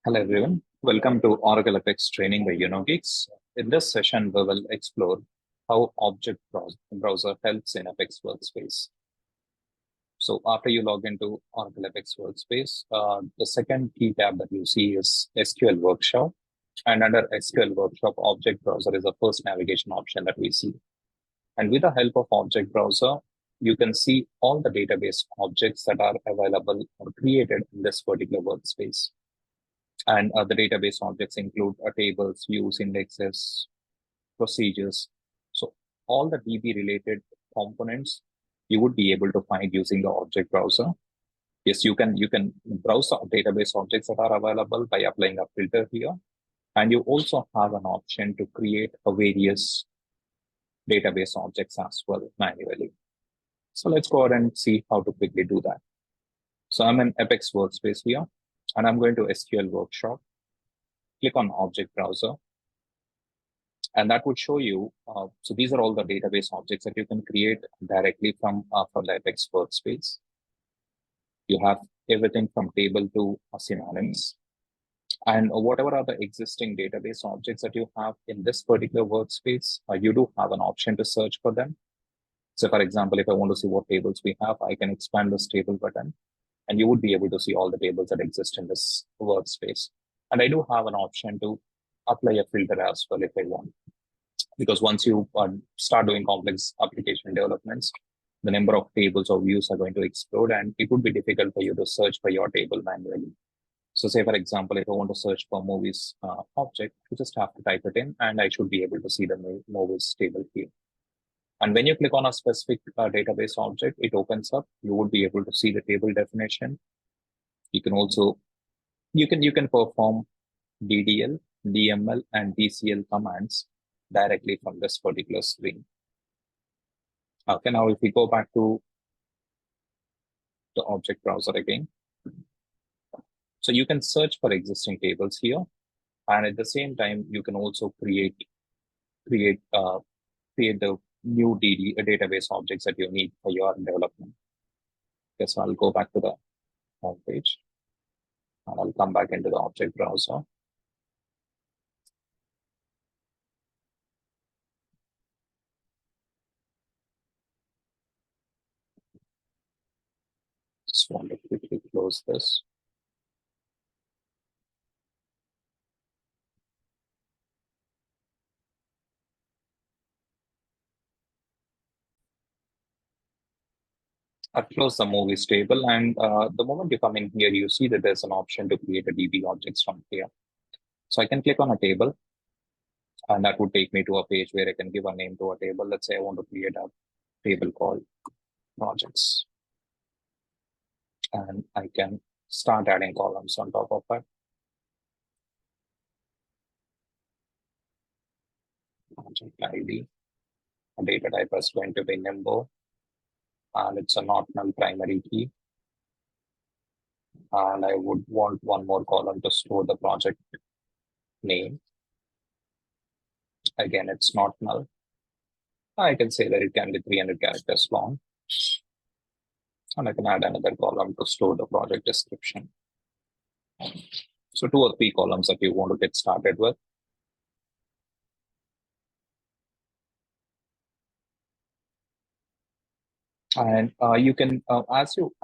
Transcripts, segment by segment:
Hello everyone, welcome to OracleAPEX training by Geeks. In this session, we will explore how Object Browser helps in Apex Workspace. So after you log into OracleAPEX Workspace, the second key tab that you see is SQL Workshop. And under SQL Workshop, Object Browser is the first navigation option that we see. And with the help of Object Browser, you can see all the database objects that are available or created in this particular workspace. And the database objects include tables, views, indexes, procedures. So all the DB related components you would be able to find using the object browser. Yes, you can browse the database objects that are available by applying a filter here. And you also have an option to create a various database objects as well manually. So let's go ahead and see how to quickly do that. So I'm in Apex Workspace here, and I'm going to SQL Workshop. Click on Object Browser. And that would show you, so these are all the database objects that you can create directly from the Apex Workspace. You have everything from table to synonyms. And whatever are the existing database objects that you have in this particular workspace, you do have an option to search for them. So for example, if I want to see what tables we have, I can expand this table button, and you would be able to see all the tables that exist in this workspace. And I do have an option to apply a filter as well if I want. Because once you start doing complex application developments, the number of tables or views are going to explode, and it would be difficult for you to search for your table manually. So say, for example, if I want to search for movies object, you just have to type it in, and I should be able to see the movies table here. And when you click on a specific database object, it opens up. You would be able to see the table definition. You can also, you can perform DDL, DML, and DCL commands directly from this particular screen. Okay, now if we go back to the object browser again, so you can search for existing tables here, and at the same time, you can also create the new database objects that you need for your development. Okay, so I'll go back to the home page, and I'll come back into the object browser. Just want to quickly close this. I've closed the movies table, and the moment you come in here, you see that there's an option to create a DB objects from here. So I can click on a table, and that would take me to a page where I can give a name to a table. Let's say I want to create a table called projects. And I can start adding columns on top of that. Project ID, a data type is going to be number, and it's a not null primary key. And I would want one more column to store the project name. Again, it's not null. I can say that it can be 300 characters long. And I can add another column to store the project description. So 2 or 3 columns that you want to get started with. And you can, as you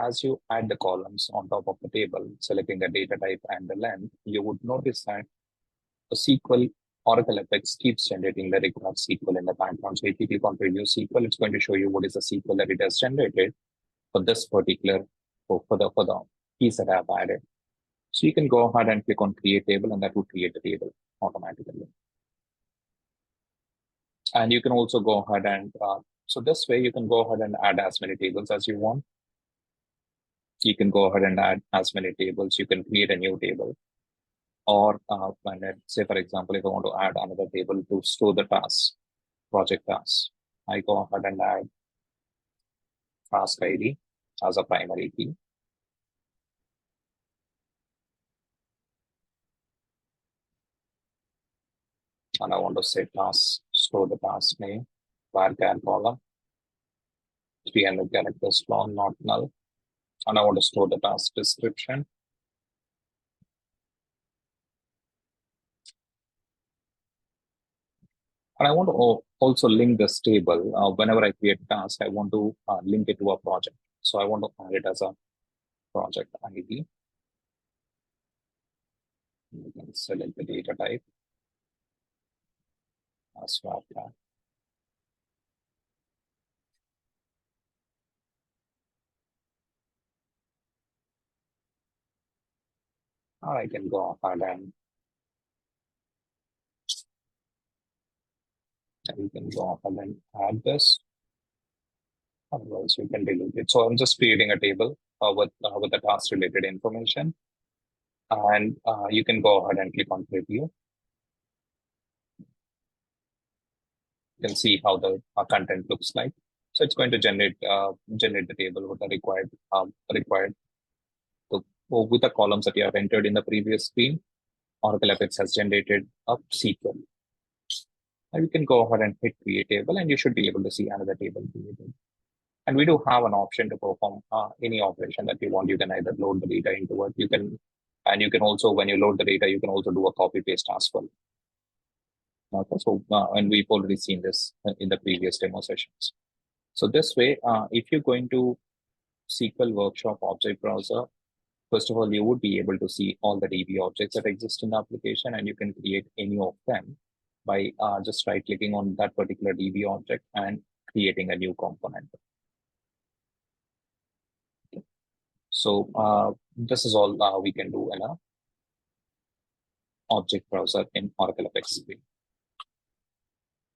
add the columns on top of the table, selecting the data type and the length, you would notice that the SQL OracleAPEX keeps generating the required SQL in the background. So if you click on Preview SQL, it's going to show you what is the SQL that it has generated for this particular, for the keys that I have added. So you can go ahead and click on Create Table, and that will create the table automatically. And you can also go ahead and, so this way you can go ahead and add as many tables as you want. You can go ahead and add as many tables. You can create a new table. Or say, for example, if I want to add another table to store the tasks, project tasks, I go ahead and add task ID as a primary key. And I want to say task, store the task name, varchar column, 300 characters long, not null. And I want to store the task description. And I want to also link this table. Whenever I create a task, I want to link it to a project. So I want to add it as a project ID. You can select the data type as swap that. Or I can go ahead and you can go ahead and add this. Otherwise, you can delete it. So I'm just creating a table with the task related information. And you can go ahead and click on preview. You can see how the content looks like. So it's going to generate the table with the required so with the columns that you have entered in the previous screen. OracleAPEX has generated a SQL. Now you can go ahead and hit create table, and you should be able to see another table created. And we do have an option to perform any operation that you want. You can either load the data into it. You can also, when you load the data, you can also do a copy paste as well. Okay, so and we've already seen this in the previous demo sessions. So this way, if you're going to SQL Workshop Object Browser, first of all, you would be able to see all the DB objects that exist in the application, and you can create any of them by just right-clicking on that particular DB object and creating a new component. So this is all we can do in a object browser in OracleAPEX.